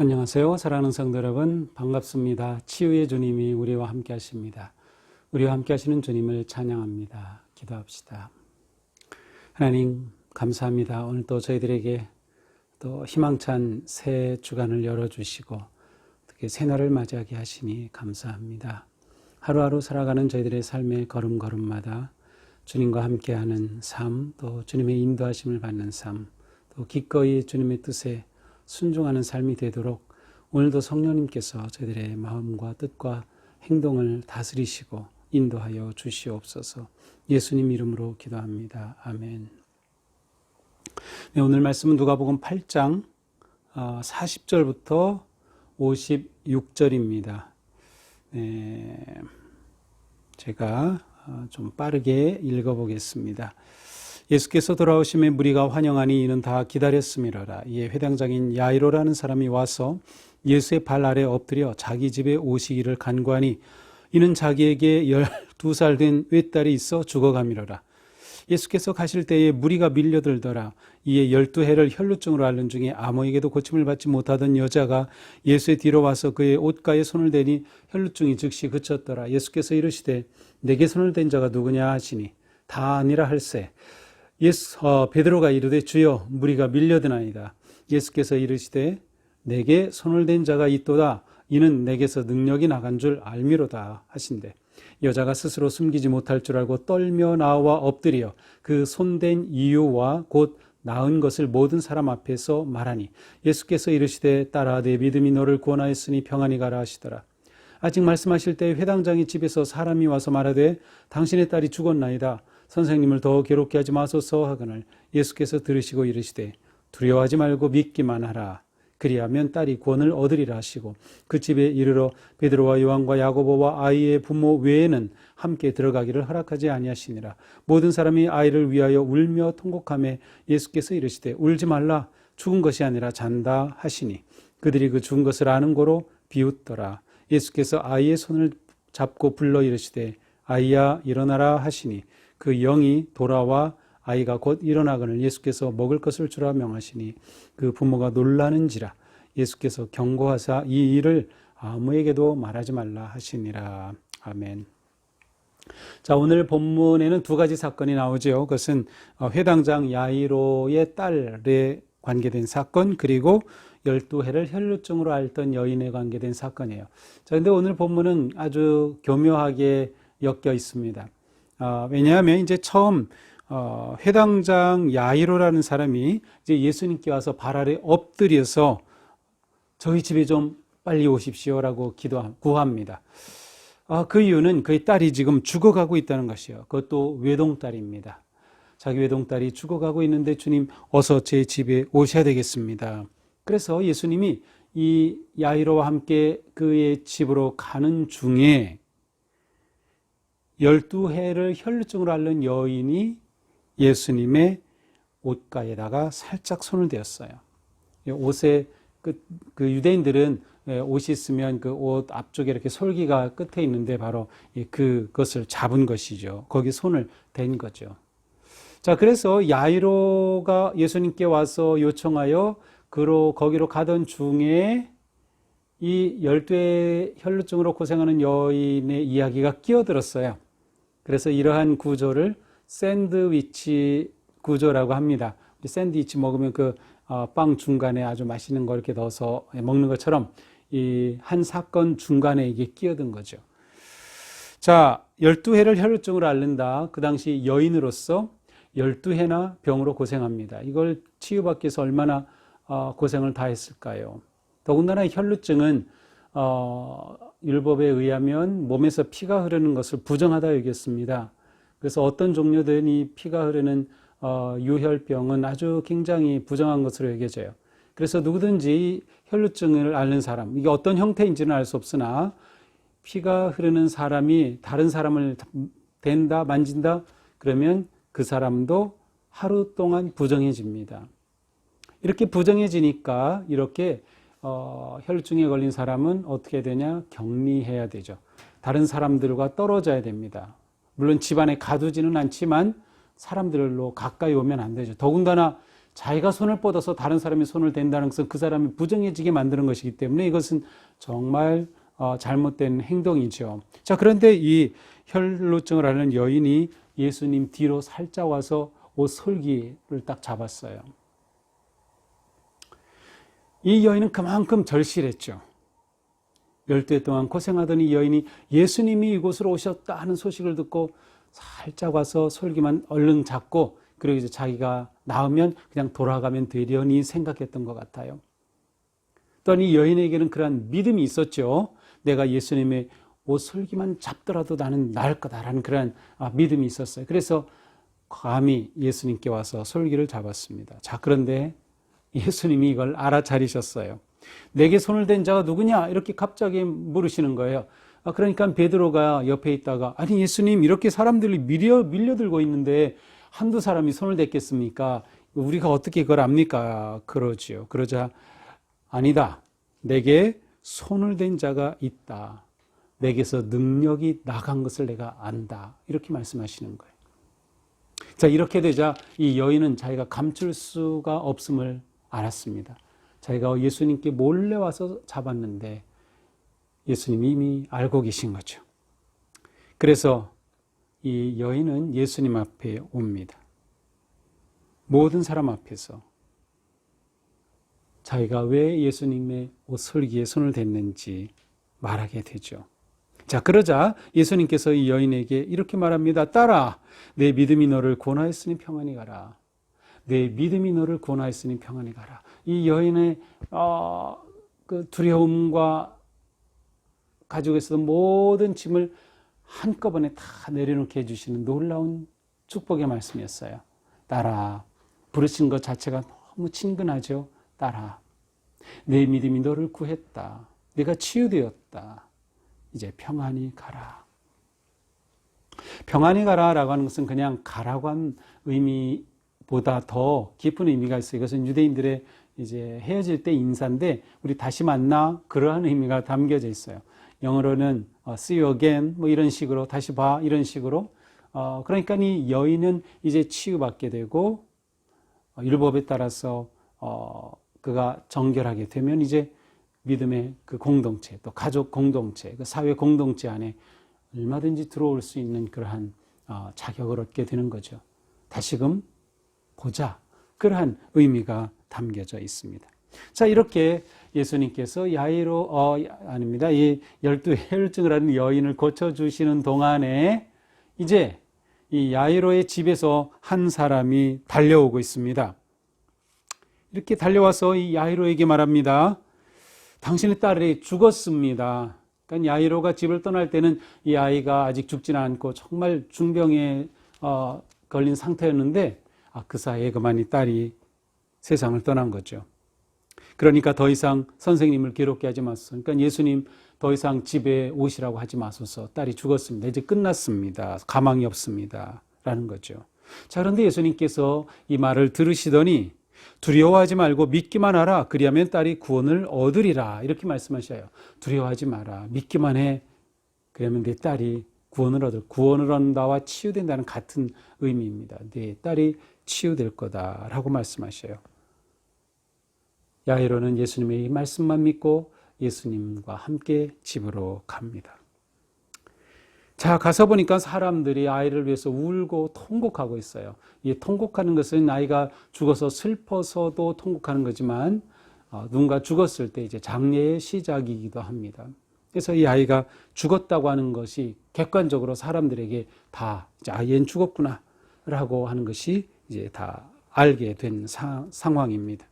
안녕하세요. 사랑하는 성도 여러분, 반갑습니다. 치유의 주님이 우리와 함께 하십니다. 우리와 함께 하시는 주님을 찬양합니다. 기도합시다. 하나님, 감사합니다. 오늘 또 저희들에게 또 희망찬 새 주간을 열어주시고 특히 새날을 맞이하게 하시니 감사합니다. 하루하루 살아가는 저희들의 삶의 걸음걸음마다 주님과 함께하는 삶, 또 주님의 인도하심을 받는 삶, 또 기꺼이 주님의 뜻에 순종하는 삶이 되도록 오늘도 성령님께서 저희들의 마음과 뜻과 행동을 다스리시고 인도하여 주시옵소서. 예수님 이름으로 기도합니다. 아멘. 네, 오늘 말씀은 누가복음 8장 40절부터 56절입니다. 네, 제가 좀 빠르게 읽어보겠습니다. 예수께서 돌아오심에 무리가 환영하니 이는 다 기다렸음이로라. 이에 회당장인 야이로라는 사람이 와서 예수의 발 아래 엎드려 자기 집에 오시기를 간구하니 이는 자기에게 12살 된 외딸이 있어 죽어가미로라. 예수께서 가실 때에 무리가 밀려들더라. 이에 12해를 혈루증으로 앓는 중에 아무에게도 고침을 받지 못하던 여자가 예수의 뒤로 와서 그의 옷가에 손을 대니 혈루증이 즉시 그쳤더라. 예수께서 이르시되 내게 손을 댄 자가 누구냐 하시니 다 아니라 할세. 베드로가 이르되 주여 무리가 밀려드나이다. 예수께서 이르시되 내게 손을 댄 자가 있도다. 이는 내게서 능력이 나간 줄 알미로다 하신대. 여자가 스스로 숨기지 못할 줄 알고 떨며 나와 엎드려 그 손댄 이유와 곧 나은 것을 모든 사람 앞에서 말하니 예수께서 이르시되 딸아 내 믿음이 너를 구원하였으니 평안히 가라 하시더라. 아직 말씀하실 때 회당장의 집에서 사람이 와서 말하되 당신의 딸이 죽었나이다. 선생님을 더 괴롭게 하지 마소서 하거늘 예수께서 들으시고 이르시되 두려워하지 말고 믿기만 하라. 그리하면 딸이 구원을 얻으리라 하시고 그 집에 이르러 베드로와 요한과 야고보와 아이의 부모 외에는 함께 들어가기를 허락하지 아니하시니라. 모든 사람이 아이를 위하여 울며 통곡하며 예수께서 이르시되 울지 말라. 죽은 것이 아니라 잔다 하시니 그들이 그 죽은 것을 아는 고로 비웃더라. 예수께서 아이의 손을 잡고 불러 이르시되 아이야 일어나라 하시니 그 영이 돌아와 아이가 곧 일어나거늘 예수께서 먹을 것을 주라 명하시니 그 부모가 놀라는지라. 예수께서 경고하사 이 일을 아무에게도 말하지 말라 하시니라. 아멘. 자, 오늘 본문에는 두 가지 사건이 나오죠. 그것은 회당장 야이로의 딸에 관계된 사건, 그리고 12해를 혈루증으로 앓던 여인에 관계된 사건이에요. 자, 근데 오늘 본문은 아주 교묘하게 엮여 있습니다. 왜냐하면 이제 처음 회당장 야이로라는 사람이 이제 예수님께 와서 발 아래 엎드려서 저희 집에 좀 빨리 오십시오라고 구합니다. 그 이유는 그의 딸이 지금 죽어가고 있다는 것이에요. 그것도 외동딸입니다. 자기 외동딸이 죽어가고 있는데 주님 어서 제 집에 오셔야 되겠습니다. 그래서 예수님이 이 야이로와 함께 그의 집으로 가는 중에 12해를 혈루증으로 앓는 여인이 예수님의 옷가에다가 살짝 손을 대었어요. 옷에 그 유대인들은 옷이 있으면 그 옷 앞쪽에 이렇게 솔기가 끝에 있는데 바로 그것을 잡은 것이죠. 거기 손을 댄 거죠. 자, 그래서 야이로가 예수님께 와서 요청하여 거기로 가던 중에 이 12해 혈루증으로 고생하는 여인의 이야기가 끼어들었어요. 그래서 이러한 구조를 샌드위치 구조라고 합니다. 샌드위치 먹으면 그 빵 중간에 아주 맛있는 거 이렇게 넣어서 먹는 것처럼 이 한 사건 중간에 이게 끼어든 거죠. 자, 12해를 혈루증으로 앓는다. 그 당시 여인으로서 12해나 병으로 고생합니다. 이걸 치유받기 위해서 얼마나 고생을 다 했을까요? 더군다나 혈루증은 율법에 의하면 몸에서 피가 흐르는 것을 부정하다 여겼습니다. 그래서 어떤 종류든 이 피가 흐르는 유혈병은 아주 굉장히 부정한 것으로 여겨져요. 그래서 누구든지 혈루증을 앓는 사람, 이게 어떤 형태인지는 알 수 없으나 피가 흐르는 사람이 다른 사람을 댄다, 만진다, 그러면 그 사람도 하루 동안 부정해집니다. 이렇게 부정해지니까 이렇게 혈루증에 걸린 사람은 어떻게 되냐? 격리해야 되죠. 다른 사람들과 떨어져야 됩니다. 물론 집안에 가두지는 않지만 사람들로 가까이 오면 안 되죠. 더군다나 자기가 손을 뻗어서 다른 사람이 손을 댄다는 것은 그 사람이 부정해지게 만드는 것이기 때문에 이것은 정말 잘못된 행동이죠. 자, 그런데 이 혈루증을 앓는 여인이 예수님 뒤로 살짝 와서 옷 솔기를 딱 잡았어요. 이 여인은 그만큼 절실했죠. 12해 동안 고생하던 이 여인이 예수님이 이곳으로 오셨다 하는 소식을 듣고 살짝 와서 솔기만 얼른 잡고, 그리고 이제 자기가 나으면 그냥 돌아가면 되려니 생각했던 것 같아요. 또한 이 여인에게는 그러한 믿음이 있었죠. 내가 예수님의 옷 솔기만 잡더라도 나는 나을 거다라는 그러한 믿음이 있었어요. 그래서 감히 예수님께 와서 솔기를 잡았습니다. 자, 그런데 예수님이 이걸 알아차리셨어요. 내게 손을 댄 자가 누구냐? 이렇게 갑자기 물으시는 거예요. 그러니까 베드로가 옆에 있다가, 아니 예수님, 이렇게 사람들이 밀려들고 있는데 한두 사람이 손을 댔겠습니까? 우리가 어떻게 그걸 압니까? 그러지요. 그러자, 아니다. 내게 손을 댄 자가 있다. 내게서 능력이 나간 것을 내가 안다. 이렇게 말씀하시는 거예요. 자, 이렇게 되자 이 여인은 자기가 감출 수가 없음을 알았습니다. 자기가 예수님께 몰래 와서 잡았는데 예수님이 이미 알고 계신 거죠. 그래서 이 여인은 예수님 앞에 옵니다. 모든 사람 앞에서 자기가 왜 예수님의 옷 솔기에 손을 댔는지 말하게 되죠. 자, 그러자 예수님께서 이 여인에게 이렇게 말합니다. 딸아, 내 믿음이 너를 구원하였으니 평안히 가라. 내 믿음이 너를 구원하였으니 평안히 가라. 이 여인의 그 두려움과 가지고 있었던 모든 짐을 한꺼번에 다 내려놓게 해주시는 놀라운 축복의 말씀이었어요. 딸아, 부르신 것 자체가 너무 친근하죠. 딸아, 내 믿음이 너를 구했다. 내가 치유되었다. 이제 평안히 가라. 평안히 가라라고 하는 것은 그냥 가라고 한 의미보다 더 깊은 의미가 있어요. 이것은 유대인들의 이제 헤어질 때 인사인데, 우리 다시 만나, 그러한 의미가 담겨져 있어요. 영어로는 see you again, 뭐 이런 식으로, 다시 봐, 이런 식으로. 그러니까 이 여인은 이제 치유받게 되고, 율법에 따라서 그가 정결하게 되면 이제 믿음의 그 공동체, 또 가족 공동체, 그 사회 공동체 안에 얼마든지 들어올 수 있는 그러한 자격을 얻게 되는 거죠. 다시금 보자. 그러한 의미가 담겨져 있습니다. 자, 이렇게 예수님께서 아닙니다. 이 12 혈증을 하는 여인을 고쳐주시는 동안에 이제 이 야이로의 집에서 한 사람이 달려오고 있습니다. 이렇게 달려와서 이 야이로에게 말합니다. 당신의 딸이 죽었습니다. 그러니까 야이로가 집을 떠날 때는 이 아이가 아직 죽지는 않고 정말 중병에 걸린 상태였는데 그 사이에 그만 이 딸이 세상을 떠난 거죠. 그러니까 더 이상 선생님을 괴롭게 하지 마소서. 그러니까 예수님 더 이상 집에 오시라고 하지 마소서. 딸이 죽었습니다. 이제 끝났습니다. 가망이 없습니다. 라는 거죠. 자, 그런데 예수님께서 이 말을 들으시더니 두려워하지 말고 믿기만 하라. 그리하면 딸이 구원을 얻으리라. 이렇게 말씀하셔요. 두려워하지 마라. 믿기만 해. 그러면 내 딸이 구원을 얻는다와 치유된다는 같은 의미입니다. 내 딸이 치유될 거다라고 말씀하셔요. 야이로는 예수님의 이 말씀만 믿고 예수님과 함께 집으로 갑니다. 자, 가서 보니까 사람들이 아이를 위해서 울고 통곡하고 있어요. 이 통곡하는 것은 아이가 죽어서 슬퍼서도 통곡하는 거지만 누군가 죽었을 때 이제 장례의 시작이기도 합니다. 그래서 이 아이가 죽었다고 하는 것이 객관적으로 사람들에게 다 얘는 죽었구나 라고 하는 것이 이제 다 알게 된 상황입니다.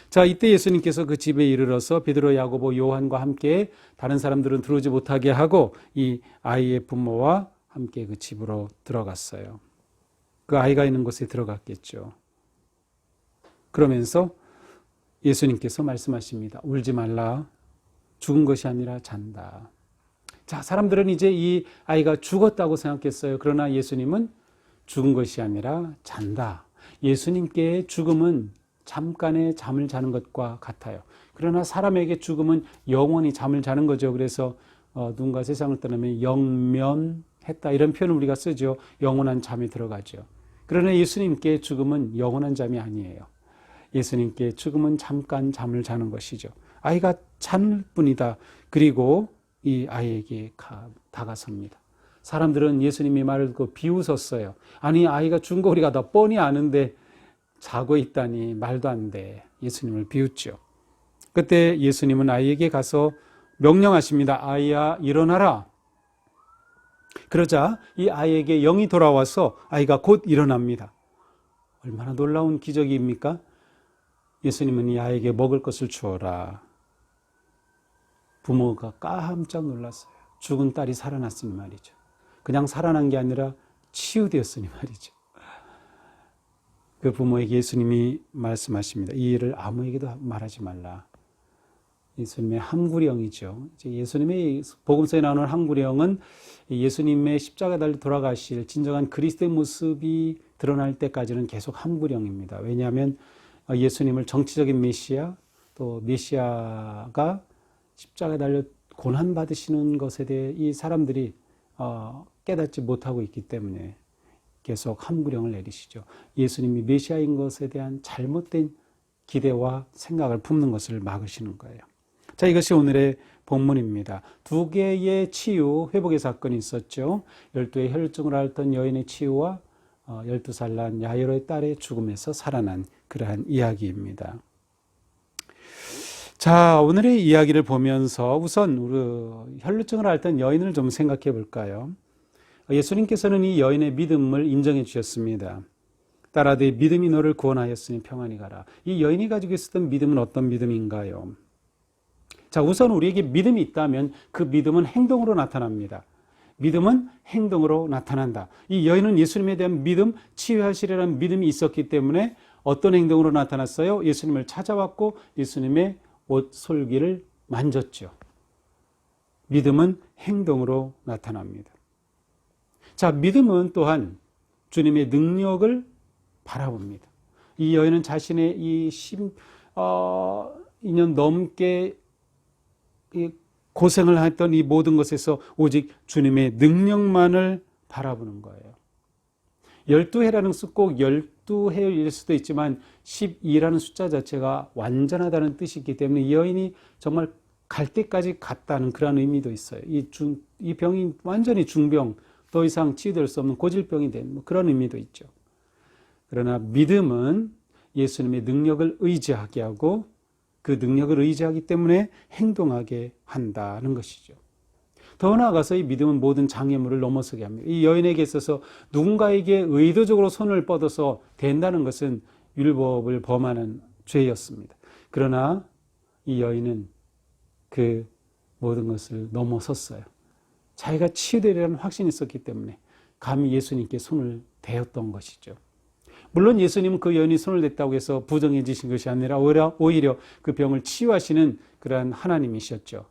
자, 이때 예수님께서 그 집에 이르러서 베드로, 야고보, 요한과 함께 다른 사람들은 들어오지 못하게 하고 이 아이의 부모와 함께 그 집으로 들어갔어요. 그 아이가 있는 곳에 들어갔겠죠. 그러면서 예수님께서 말씀하십니다. 울지 말라. 죽은 것이 아니라 잔다. 자, 사람들은 이제 이 아이가 죽었다고 생각했어요. 그러나 예수님은 죽은 것이 아니라 잔다. 예수님께 죽음은 잠깐의 잠을 자는 것과 같아요. 그러나 사람에게 죽음은 영원히 잠을 자는 거죠. 그래서 누군가 세상을 떠나면 영면했다 이런 표현을 우리가 쓰죠. 영원한 잠이 들어가죠. 그러나 예수님께 죽음은 영원한 잠이 아니에요. 예수님께 죽음은 잠깐 잠을 자는 것이죠. 아이가 잠을 뿐이다. 그리고 이 아이에게 다가섭니다. 사람들은 예수님이 말을 듣고 비웃었어요. 아니, 아이가 죽은 거 우리가 다 뻔히 아는데 자고 있다니 말도 안 돼. 예수님을 비웃죠. 그때 예수님은 아이에게 가서 명령하십니다. 아이야, 일어나라. 그러자 이 아이에게 영이 돌아와서 아이가 곧 일어납니다. 얼마나 놀라운 기적입니까? 예수님은 이 아이에게 먹을 것을 주어라. 부모가 깜짝 놀랐어요. 죽은 딸이 살아났으니 말이죠. 그냥 살아난 게 아니라 치유되었으니 말이죠. 그 부모에게 예수님이 말씀하십니다. 이 일을 아무에게도 말하지 말라. 예수님의 함구령이죠. 예수님의 복음서에 나오는 함구령은 예수님의 십자가 달려 돌아가실 진정한 그리스도의 모습이 드러날 때까지는 계속 함구령입니다. 왜냐하면 예수님을 정치적인 메시아, 또 메시아가 십자가 달려 고난받으시는 것에 대해 이 사람들이 깨닫지 못하고 있기 때문에 계속 함구령을 내리시죠. 예수님이 메시아인 것에 대한 잘못된 기대와 생각을 품는 것을 막으시는 거예요. 자, 이것이 오늘의 본문입니다. 두 개의 치유, 회복의 사건이 있었죠. 12의 혈증을 앓던 여인의 치유와 12살 난 야이로의 딸의 죽음에서 살아난 그러한 이야기입니다. 자, 오늘의 이야기를 보면서 우선 우리 혈루증을 앓던 여인을 좀 생각해 볼까요? 예수님께서는 이 여인의 믿음을 인정해 주셨습니다. 딸아, 네 믿음이 너를 구원하였으니 평안히 가라. 이 여인이 가지고 있었던 믿음은 어떤 믿음인가요? 자, 우선 우리에게 믿음이 있다면 그 믿음은 행동으로 나타납니다. 믿음은 행동으로 나타난다. 이 여인은 예수님에 대한 믿음, 치유하시리라는 믿음이 있었기 때문에 어떤 행동으로 나타났어요? 예수님을 찾아왔고 예수님의 옷 솔기를 만졌죠. 믿음은 행동으로 나타납니다. 자, 믿음은 또한 주님의 능력을 바라봅니다. 이 여인은 자신의 이 2년 넘게 고생을 했던 이 모든 것에서 오직 주님의 능력만을 바라보는 거예요. 12해라는 수 꼭 12해일 수도 있지만 12라는 숫자 자체가 완전하다는 뜻이 있기 때문에 이 여인이 정말 갈 때까지 갔다는 그런 의미도 있어요. 이 병이 완전히 중병, 더 이상 치유될 수 없는 고질병이 된 그런 의미도 있죠. 그러나 믿음은 예수님의 능력을 의지하게 하고 그 능력을 의지하기 때문에 행동하게 한다는 것이죠. 더 나아가서 이 믿음은 모든 장애물을 넘어서게 합니다. 이 여인에게 있어서 누군가에게 의도적으로 손을 뻗어서 댄다는 것은 율법을 범하는 죄였습니다. 그러나 이 여인은 그 모든 것을 넘어섰어요. 자기가 치유되리라는 확신이 있었기 때문에 감히 예수님께 손을 대었던 것이죠. 물론 예수님은 그 여인이 손을 댔다고 해서 부정해지신 것이 아니라 오히려 그 병을 치유하시는 그러한 하나님이셨죠.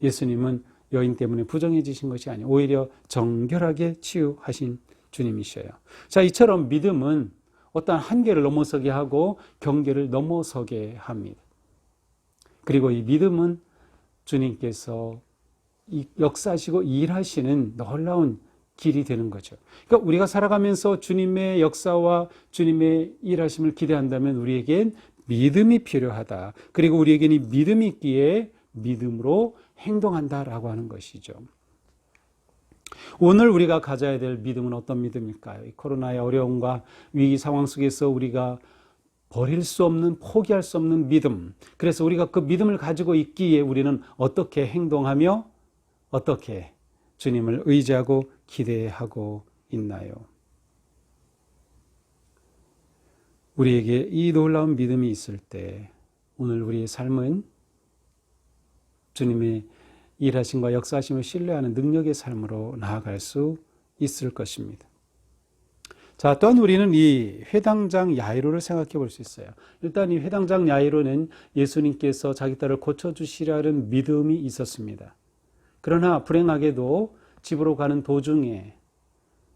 예수님은 여인 때문에 부정해지신 것이 아니에요. 오히려 정결하게 치유하신 주님이셔요. 자, 이처럼 믿음은 어떠한 한계를 넘어서게 하고 경계를 넘어서게 합니다. 그리고 이 믿음은 주님께서 역사하시고 일하시는 놀라운 길이 되는 거죠. 그러니까 우리가 살아가면서 주님의 역사와 주님의 일하심을 기대한다면 우리에겐 믿음이 필요하다. 그리고 우리에겐 이 믿음이 있기에 믿음으로 행동한다라고 하는 것이죠. 오늘 우리가 가져야 될 믿음은 어떤 믿음일까요? 이 코로나의 어려움과 위기 상황 속에서 우리가 버릴 수 없는, 포기할 수 없는 믿음. 그래서 우리가 그 믿음을 가지고 있기에 우리는 어떻게 행동하며 어떻게 주님을 의지하고 기대하고 있나요? 우리에게 이 놀라운 믿음이 있을 때 오늘 우리의 삶은 주님의 일하심과 역사하심을 신뢰하는 능력의 삶으로 나아갈 수 있을 것입니다. 자, 또한 우리는 이 회당장 야이로를 생각해 볼 수 있어요. 일단 이 회당장 야이로는 예수님께서 자기 딸을 고쳐주시라는 믿음이 있었습니다. 그러나 불행하게도 집으로 가는 도중에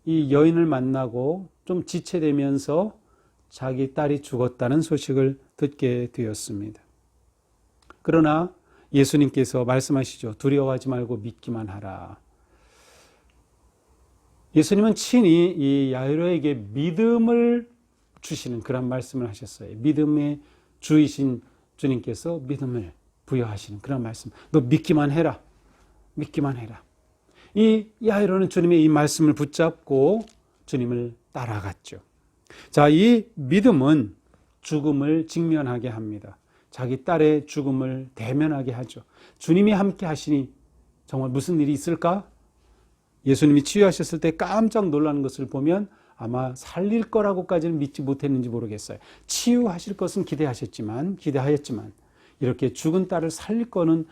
이 여인을 만나고 좀 지체되면서 자기 딸이 죽었다는 소식을 듣게 되었습니다. 그러나 예수님께서 말씀하시죠. 두려워하지 말고 믿기만 하라. 예수님은 친히 이 야이로에게 믿음을 주시는 그런 말씀을 하셨어요. 믿음의 주이신 주님께서 믿음을 부여하시는 그런 말씀. 너 믿기만 해라. 믿기만 해라. 이 야이로는 주님의 이 말씀을 붙잡고 주님을 따라갔죠. 자, 이 믿음은 죽음을 직면하게 합니다. 자기 딸의 죽음을 대면하게 하죠. 주님이 함께 하시니 정말 무슨 일이 있을까? 예수님이 치유하셨을 때 깜짝 놀라는 것을 보면 아마 살릴 거라고까지는 믿지 못했는지 모르겠어요. 치유하실 것은 기대하였지만 이렇게 죽은 딸을 살릴 거는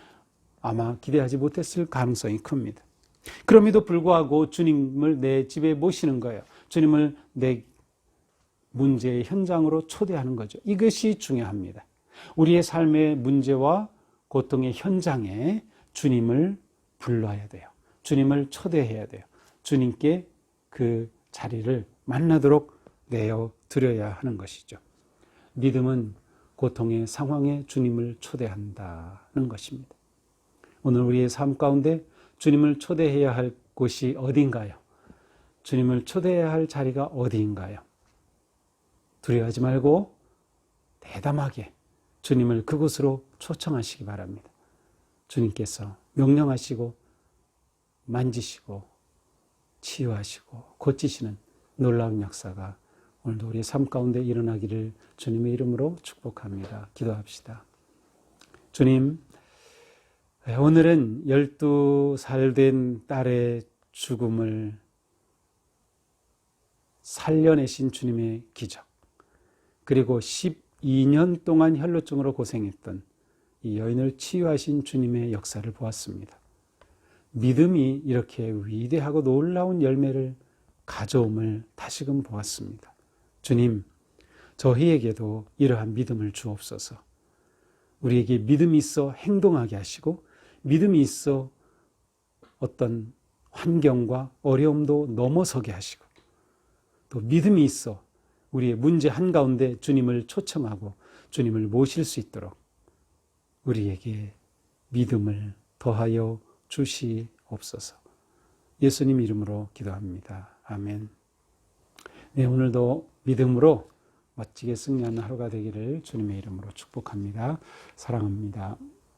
아마 기대하지 못했을 가능성이 큽니다. 그럼에도 불구하고 주님을 내 집에 모시는 거예요. 주님을 내 문제의 현장으로 초대하는 거죠. 이것이 중요합니다. 우리의 삶의 문제와 고통의 현장에 주님을 불러야 돼요. 주님을 초대해야 돼요. 주님께 그 자리를 만나도록 내어 드려야 하는 것이죠. 믿음은 고통의 상황에 주님을 초대한다는 것입니다. 오늘 우리의 삶 가운데 주님을 초대해야 할 곳이 어딘가요? 주님을 초대해야 할 자리가 어디인가요? 두려워하지 말고 대담하게 주님을 그곳으로 초청하시기 바랍니다. 주님께서 명령하시고 만지시고 치유하시고 고치시는 놀라운 역사가 오늘도 우리의 삶 가운데 일어나기를 주님의 이름으로 축복합니다. 기도합시다. 주님, 오늘은 12살 된 딸의 죽음을 살려내신 주님의 기적, 그리고 12년 동안 혈루증으로 고생했던 이 여인을 치유하신 주님의 역사를 보았습니다. 믿음이 이렇게 위대하고 놀라운 열매를 가져옴을 다시금 보았습니다. 주님, 저희에게도 이러한 믿음을 주옵소서. 우리에게 믿음이 있어 행동하게 하시고 믿음이 있어 어떤 환경과 어려움도 넘어서게 하시고 또 믿음이 있어 우리의 문제 한가운데 주님을 초청하고 주님을 모실 수 있도록 우리에게 믿음을 더하여 주시옵소서. 예수님 이름으로 기도합니다. 아멘. 네, 오늘도 믿음으로 멋지게 승리하는 하루가 되기를 주님의 이름으로 축복합니다. 사랑합니다.